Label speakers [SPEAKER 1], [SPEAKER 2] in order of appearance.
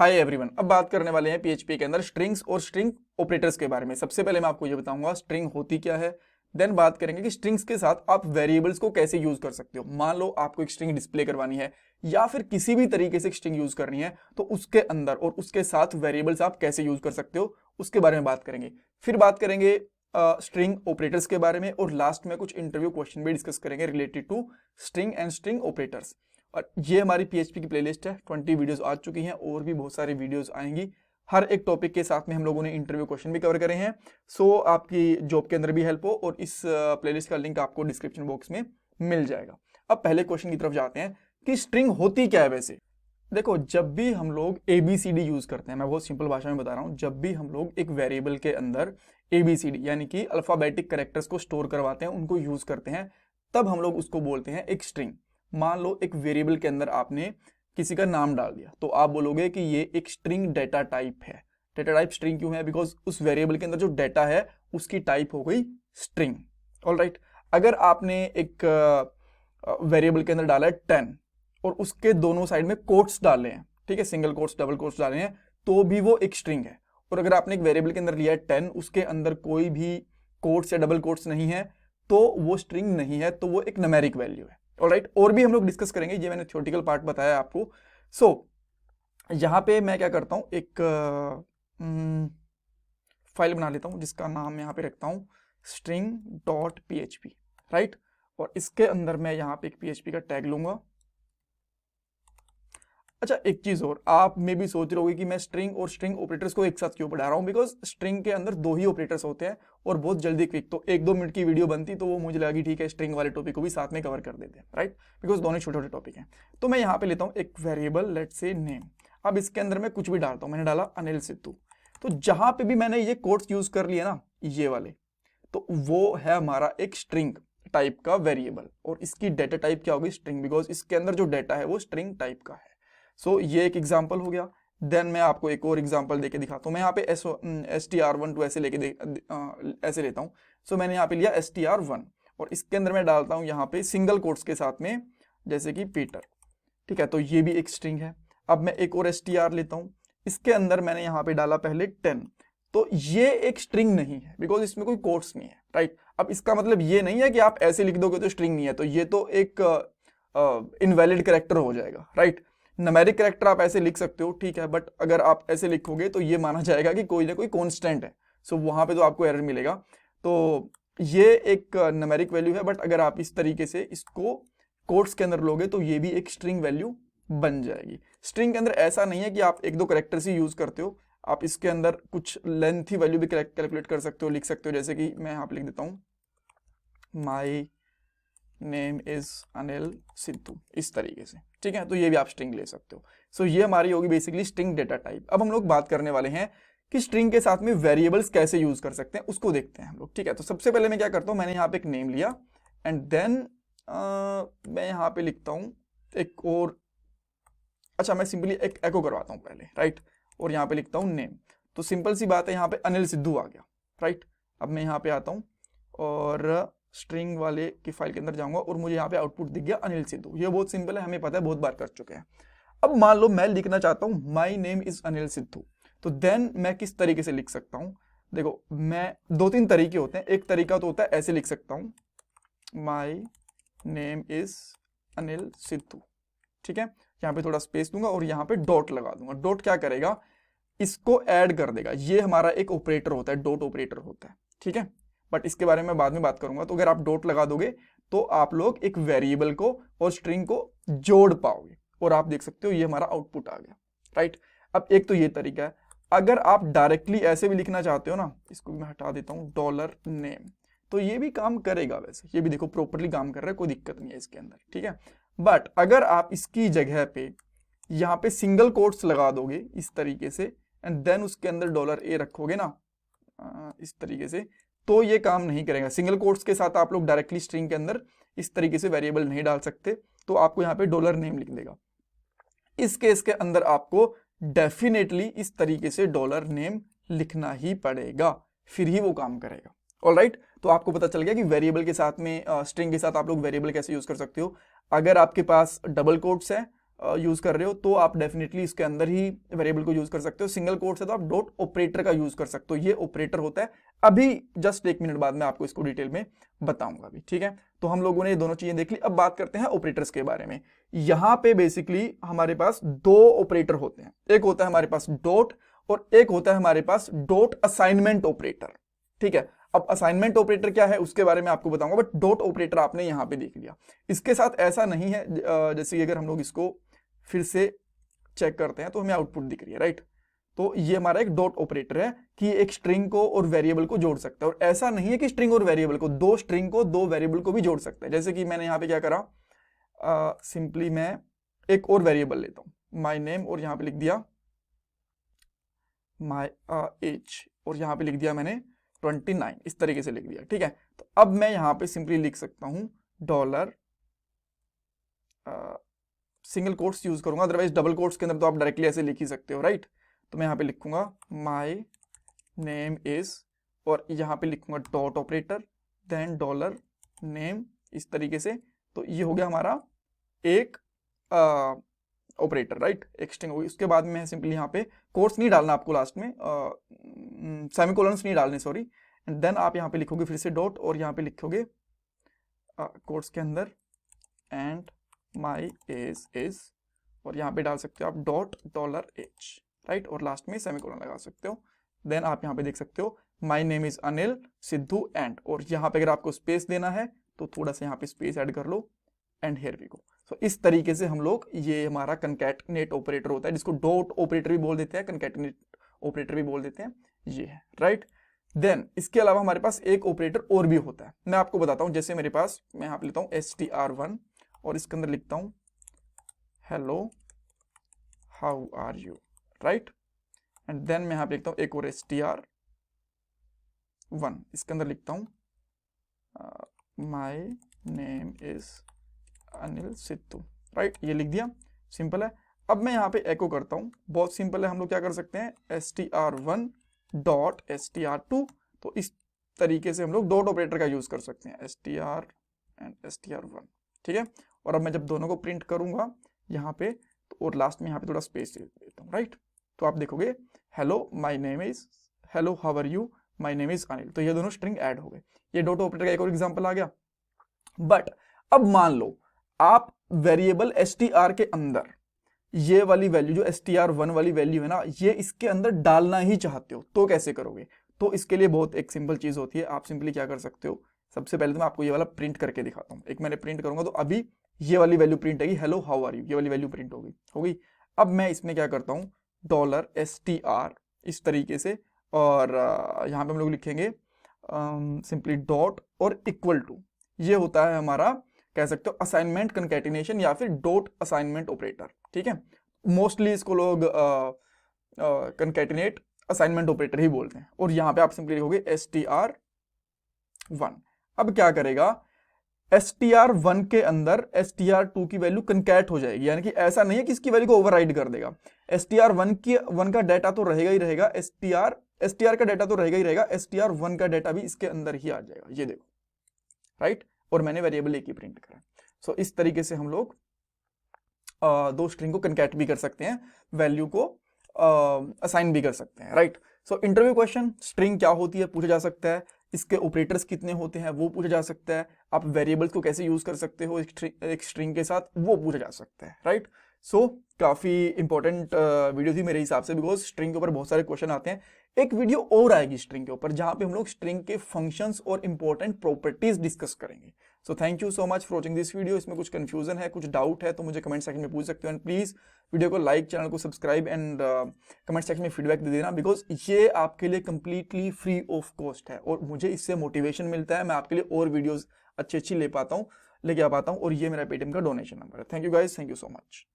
[SPEAKER 1] Hi everyone, अब बात करने वाले हैं पीएचपी के अंदर स्ट्रिंग्स और स्ट्रिंग ऑपरेटर्स के बारे में। सबसे पहले मैं आपको ये बताऊंगा स्ट्रिंग होती क्या है, देन बात करेंगे कि स्ट्रिंग्स के साथ आप वेरिएबल्स को कैसे यूज कर सकते हो। मान लो आपको एक स्ट्रिंग डिस्प्ले करवानी है या फिर किसी भी तरीके से स्ट्रिंग यूज करनी है, तो उसके अंदर और उसके साथ वेरिएबल्स आप कैसे यूज कर सकते हो उसके बारे में बात करेंगे। फिर बात करेंगे स्ट्रिंग ऑपरेटर्स के बारे में, और लास्ट में कुछ इंटरव्यू क्वेश्चन भी डिस्कस करेंगे related to string and string operators. और ये हमारी पीएचपी की प्लेलिस्ट है, 20 वीडियोस आ चुकी हैं और भी बहुत सारी वीडियोस आएंगी। हर एक टॉपिक के साथ में हम लोगों ने इंटरव्यू क्वेश्चन भी कवर करे हैं, सो आपकी जॉब के अंदर भी हेल्प हो। और इस प्लेलिस्ट का लिंक आपको डिस्क्रिप्शन बॉक्स में मिल जाएगा। अब पहले क्वेश्चन की तरफ जाते हैं कि स्ट्रिंग होती क्या है। वैसे देखो, जब भी हम लोग ABCD यूज करते हैं, मैं बहुत सिंपल भाषा में बता रहा हूँ, जब भी हम लोग एक वेरिएबल के अंदर ABCD यानी कि अल्फाबेटिक कैरेक्टर्स को स्टोर करवाते हैं, उनको यूज करते हैं, तब हम लोग उसको बोलते हैं एक स्ट्रिंग। मान लो एक वेरिएबल के अंदर आपने किसी का नाम डाल दिया, तो आप बोलोगे कि ये एक स्ट्रिंग डेटा टाइप है। डेटा टाइप स्ट्रिंग क्यों है? बिकॉज उस वेरिएबल के अंदर जो डेटा है उसकी टाइप हो गई स्ट्रिंग। ऑलराइट, अगर आपने एक वेरिएबल के अंदर डाला है 10 और उसके दोनों साइड में कोट्स डाले हैं, ठीक है, सिंगल कोट्स डबल कोट्स डाले हैं, तो भी वो एक स्ट्रिंग है। और अगर आपने एक वेरिएबल के अंदर लिया है 10, उसके अंदर कोई भी कोट्स या डबल कोट्स नहीं है, तो वो स्ट्रिंग नहीं है, तो वो एक न्यूमेरिक वैल्यू है। ऑलराइट, और भी हम लोग डिस्कस करेंगे, ये मैंने थ्योरेटिकल पार्ट बताया आपको। सो यहाँ पे मैं क्या करता हूँ, एक फाइल बना लेता हूँ जिसका नाम यहाँ पे रखता हूँ string.php, राइट। और इसके अंदर मैं यहाँ पे एक PHP का टैग लूंगा। अच्छा, एक चीज और, आप में भी सोच रहे होगे कि मैं स्ट्रिंग और स्ट्रिंग ऑपरेटर्स को एक साथ क्यों पढ़ा रहा हूँ। बिकॉज स्ट्रिंग के अंदर 2 ही ऑपरेटर्स होते हैं और बहुत जल्दी क्विक, तो 1-2 मिनट की वीडियो बनती तो वो मुझे लगा कि ठीक है, स्ट्रिंग वाले टॉपिक को भी साथ में कवर कर देते हैं, राइट, बिकॉज दोनों छोटे छोटे टॉपिक हैं। तो मैं यहाँ पे लेता हूँ एक वेरिएबल, लेट्स से नेम। अब इसके अंदर मैं कुछ भी डालता हूँ, मैंने डाला अनिल सिद्धू, तो जहां पे भी मैंने ये कोट्स यूज कर लिया ना, ये वाले, तो वो है हमारा एक स्ट्रिंग टाइप का वेरिएबल, और इसकी डेटा टाइप क्या होगी? स्ट्रिंग, बिकॉज इसके अंदर जो डेटा है वो स्ट्रिंग टाइप का है। सो ये एक एग्जांपल हो गया। देन मैं आपको एक और एग्जांपल देके दिखाता हूँ। मैं यहाँ पे str1 ऐसे लेके ऐसे लेता हूँ। सो मैंने यहाँ पे लिया str1 और इसके अंदर मैं डालता हूँ यहाँ पे सिंगल कोट्स के साथ में, जैसे कि पीटर, ठीक है, तो ये भी एक स्ट्रिंग है। अब मैं एक और str लेता हूँ, इसके अंदर मैंने यहाँ पे डाला पहले 10, तो ये एक स्ट्रिंग नहीं है बिकॉज इसमें कोई कोट्स नहीं है, राइट। अब इसका मतलब ये नहीं है कि आप ऐसे लिख दोगे तो स्ट्रिंग नहीं है, तो ये तो एक इनवैलिड कैरेक्टर हो जाएगा, राइट। न्यूमेरिक कैरेक्टर आप ऐसे लिख सकते हो, ठीक है, बट अगर आप ऐसे लिखोगे तो ये माना जाएगा कि कोई ना कोई कांस्टेंट है, सो वहां पे तो आपको एरर मिलेगा। तो ये एक न्यूमेरिक वैल्यू है, बट अगर आप इस तरीके से इसको कोट्स के अंदर लोगे तो ये भी एक स्ट्रिंग वैल्यू बन जाएगी। स्ट्रिंग के अंदर ऐसा नहीं है कि आप 1-2 कैरेक्टर्स ही यूज करते हो, आप इसके अंदर कुछ लेंथी वैल्यू भी कैलकुलेट कर सकते हो, लिख सकते हो, जैसे कि मैं यहाँ पे लिख देता हूँ माई नेम इज अनिल सिद्धू, इस तरीके से, ठीक है, तो ये भी आप स्ट्रिंग ले सकते हो। सो ये हमारी होगी बेसिकली स्ट्रिंग डेटा टाइप। अब हम लोग बात करने वाले हैं कि स्ट्रिंग के साथ में वेरिएबल्स कैसे यूज कर सकते हैं, उसको देखते हैं हम लोग, ठीक है। तो सबसे पहले मैं क्या करता हूँ, मैंने यहाँ पे एक नेम लिया एंड देन मैं यहाँ पे लिखता हूँ एक और, अच्छा, मैं सिंपली एक एको करवाता हूँ पहले, राइट, और यहाँ पे लिखता हूँ नेम। तो सिंपल सी बात है, यहाँ पे अनिल सिद्धू आ गया, राइट। अब मैं यहाँ पे आता हूँ और स्ट्रिंग वाले की फाइल के अंदर जाऊंगा और मुझे यहाँ पे आउटपुट दिख गया अनिल सिद्धू। ये बहुत सिंपल है, हमें पता है, बहुत बार कर चुके हैं। अब मान लो मैं लिखना चाहता हूँ माई नेम इज अनिल सिद्धू, तो देन मैं किस तरीके से लिख सकता हूँ? देखो, मैं 2-3 तरीके होते हैं। एक तरीका तो होता है ऐसे लिख सकता हूँ, माई नेम इज अनिल सिद्धू, ठीक है, यहाँ पे थोड़ा स्पेस दूंगा और यहाँ पे डॉट लगा दूंगा। डॉट क्या करेगा? इसको ऐड कर देगा। ये हमारा एक ऑपरेटर होता है, डॉट ऑपरेटर होता है, ठीक है, बट इसके बारे में बाद में बात करूंगा। तो अगर आप डॉट लगा दोगे तो आप लोग एक वेरिएबल को और स्ट्रिंग को जोड़ पाओगे और आप देख सकते हो ये हमारा आउटपुट आ गया, राइट। अब एक तो ये तरीका है। अगर आप डायरेक्टली ऐसे भी लिखना चाहते हो ना, इसको भी मैं हटा देता हूँ, $नेम, तो ये भी काम करेगा। वैसे ये भी देखो प्रॉपरली काम कर रहा है, कोई दिक्कत नहीं है इसके अंदर, ठीक है। बट अगर आप इसकी जगह पे यहाँ पे सिंगल कोट्स लगा दोगे इस तरीके से एंड देन उसके अंदर $A रखोगे ना, इस तरीके से, तो ये काम नहीं करेगा। सिंगल कोट्स के साथ आप लोग डायरेक्टली स्ट्रिंग के अंदर इस तरीके से वेरिएबल नहीं डाल सकते, तो आपको यहाँ पे $नेम लिख देगा। इस केस के अंदर आपको डेफिनेटली इस तरीके से $नेम लिखना ही पड़ेगा, फिर ही वो काम करेगा। ऑलराइट, तो आपको पता चल गया कि वेरिएबल के साथ में स्ट्रिंग के साथ आप लोग वेरिएबल कैसे यूज कर सकते हो। अगर आपके पास डबल कोट्स है यूज कर रहे हो तो आप डेफिनेटली इसके अंदर ही वेरिएबल को यूज कर सकते हो। सिंगल कोट से तो आप डॉट ऑपरेटर का यूज कर सकते हो, ये ऑपरेटर होता है। अभी जस्ट 1 मिनट बाद मैं आपको इसको डिटेल में बताऊंगा अभी, ठीक है। तो हम लोगों ने ये दोनों चीजें देख ली, अब बात करते हैं ऑपरेटर्स के बारे में। यहाँ पे बेसिकली हमारे पास 2 ऑपरेटर होते हैं, एक होता है हमारे पास डॉट और एक होता है हमारे पास डॉट असाइनमेंट ऑपरेटर, ठीक है। अब असाइनमेंट ऑपरेटर क्या है उसके बारे में आपको बताऊंगा, बट डॉट ऑपरेटर आपने यहां पे देख लिया। इसके साथ ऐसा नहीं है, जैसे कि अगर हम लोग इसको फिर से चेक करते हैं तो हमें आउटपुट दिख रही है, राइट। तो ये हमारा एक डॉट ऑपरेटर है कि एक स्ट्रिंग को और वेरिएबल को जोड़ सकता है। और ऐसा नहीं है कि स्ट्रिंग और वेरिएबल को, 2 स्ट्रिंग को 2 वेरिएबल को भी जोड़ सकता है। जैसे कि मैंने यहाँ पे क्या करा, सिंपली मैं एक और वेरिएबल लेता हूं, माई नेम, और यहाँ पे लिख दिया माई एज, और यहाँ पे लिख दिया मैंने 29, इस तरीके से लिख दिया, ठीक है। तो अब मैं यहाँ पे सिंपली लिख सकता हूँ डॉलर, सिंगल कोट्स यूज करूंगा, अदरवाइज डबल कोट्स के अंदर तो आप डायरेक्टली ऐसे लिख ही सकते हो, राइट। तो मैं यहाँ पे लिखूंगा माई नेम इज, और यहाँ पे लिखूंगा dot operator, then dollar name, इस तरीके से। तो ये हो गया हमारा एक ऑपरेटर, राइट, एक स्ट्रिंग होगी। उसके बाद में मैं सिंपली यहाँ पे कोट्स नहीं डालना आपको, लास्ट में सेमीकोलन्स नहीं डालने, सॉरी। एंड देन आप यहाँ पे लिखोगे फिर से डॉट, और यहाँ पे लिखोगे कोट्स के अंदर एंड माई एज इज, और यहाँ पे डाल सकते हो आप डॉट डॉलर एज, राइट, और लास्ट में सेमीकोलन लगा सकते हो। देन आप यहाँ पे देख सकते हो माई name is Anil Sidhu and, और यहाँ पे अगर आपको स्पेस देना है तो थोड़ा सा यहाँ पे स्पेस ऐड कर लो, एंड हियर वी गो। सो इस तरीके से हम लोग, ये हमारा कंकैटिनेट ऑपरेटर होता है, जिसको डॉट ऑपरेटर भी बोल देते हैं, कंकैटिनेट ऑपरेटर भी बोल देते हैं, ये है, राइट। देन इसके अलावा हमारे पास एक ऑपरेटर और भी होता है, मैं आपको बताता हूं। जैसे मेरे पास, मैं यहाँ पे लेता हूँ str1, और इसके अंदर लिखता हूँ hello how are you, right. And then मैं यहाँ पे लिखता हूँ एक और str1, इसके अंदर लिखता हूँ माई name is Anil Sidhu, right, ये लिख दिया, सिंपल है। अब मैं यहाँ पे एको करता हूँ, बहुत सिंपल है। हम लोग क्या कर सकते हैं, str1 डॉट str2, तो इस तरीके से हम लोग डॉट ऑपरेटर का यूज कर सकते हैं, str एंड str1, ठीक है। और अब मैं जब दोनों को प्रिंट करूंगा यहाँ पे, तो और लास्ट में यहाँ पे थोड़ा स्पेस दे देता हूँ, राइट। तो आप देखोगे hello my name is, hello how are you, my name is Anil, तो ये दोनों स्ट्रिंग ऐड हो गए। ये डॉट ऑपरेटर का एक और एग्जाम्पल आ गया। बट अब मान लो आप वेरिएबल str के अंदर ये वाली वैल्यू, जो str1 वाली वैल्यू है ना, ये इसके अंदर डालना ही चाहते हो, तो कैसे करोगे। तो इसके लिए बहुत एक सिंपल चीज होती है। आप सिंपली क्या कर सकते हो, सबसे पहले तो मैं आपको ये वाला प्रिंट करके दिखाता हूँ। एक मैंने प्रिंट करूंगा तो अभी ये वाली वैल्यू प्रिंट होगी, हेलो हाउ आर यू, ये वाली वैल्यू प्रिंट होगी। अब मैं इसमें क्या करता हूँ, डॉलर str, इस तरीके से, और यहाँ पे हम लोग लिखेंगे सिंपली डॉट और इक्वल टू, ये होता है हमारा, कह सकते हो असाइनमेंट कंकैटिनेशन या फिर डॉट असाइनमेंट ऑपरेटर, ठीक है। मोस्टली इसको लोग कंकैटिनेट असाइनमेंट ऑपरेटर ही बोलते हैं। और यहाँ पे आप सिंपली लिखोगे str1। अब क्या करेगा, str1 के अंदर str2 की वैल्यू कंकैट हो जाएगी, यानी कि ऐसा नहीं है कि इसकी वैल्यू को ओवरराइड कर देगा। str1 का डाटा तो रहेगा ही रहेगा, str का डाटा तो रहेगा ही रहेगा, str1 का डाटा भी इसके अंदर ही आ जाएगा, ये देखो, राइट। और मैंने वेरिएबल एक ही प्रिंट करा। सो इस तरीके से हम लोग 2 स्ट्रिंग को कंकैट भी कर सकते हैं, वैल्यू को असाइन भी कर सकते हैं, right. So interview question, string क्या होती है पूछा जा सकता है, इसके ऑपरेटर्स कितने होते हैं वो पूछा जा सकता है, आप वेरिएबल्स को कैसे यूज कर सकते हो एक स्ट्रिंग के साथ, वो पूछा जा सकता है, राइट। सो काफी इंपॉर्टेंट वीडियो थी मेरे हिसाब से, बिकॉज स्ट्रिंग के ऊपर बहुत सारे क्वेश्चन आते हैं। एक वीडियो और आएगी स्ट्रिंग के ऊपर, जहां पे हम लोग स्ट्रिंग के फंक्शंस और इंपॉर्टेंट प्रॉपर्टीज डिस्कस करेंगे। So thank you so much for watching this video. इसमें कुछ कंफ्यूजन है, कुछ डाउट है, तो मुझे कमेंट सेक्शन में पूछ सकते हो। एंड प्लीज वीडियो को लाइक, चैनल को सब्सक्राइब, एंड कमेंट सेक्शन में फीडबैक दे देना, बिकॉज ये आपके लिए कंप्लीटली फ्री ऑफ कॉस्ट है, और मुझे इससे मोटिवेशन मिलता है, मैं आपके लिए और वीडियोज अच्छी लेके आ पाता हूँ, और ये मेरा पेटीएम का डोनेशन नंबर है। Thank you guys, thank you so much.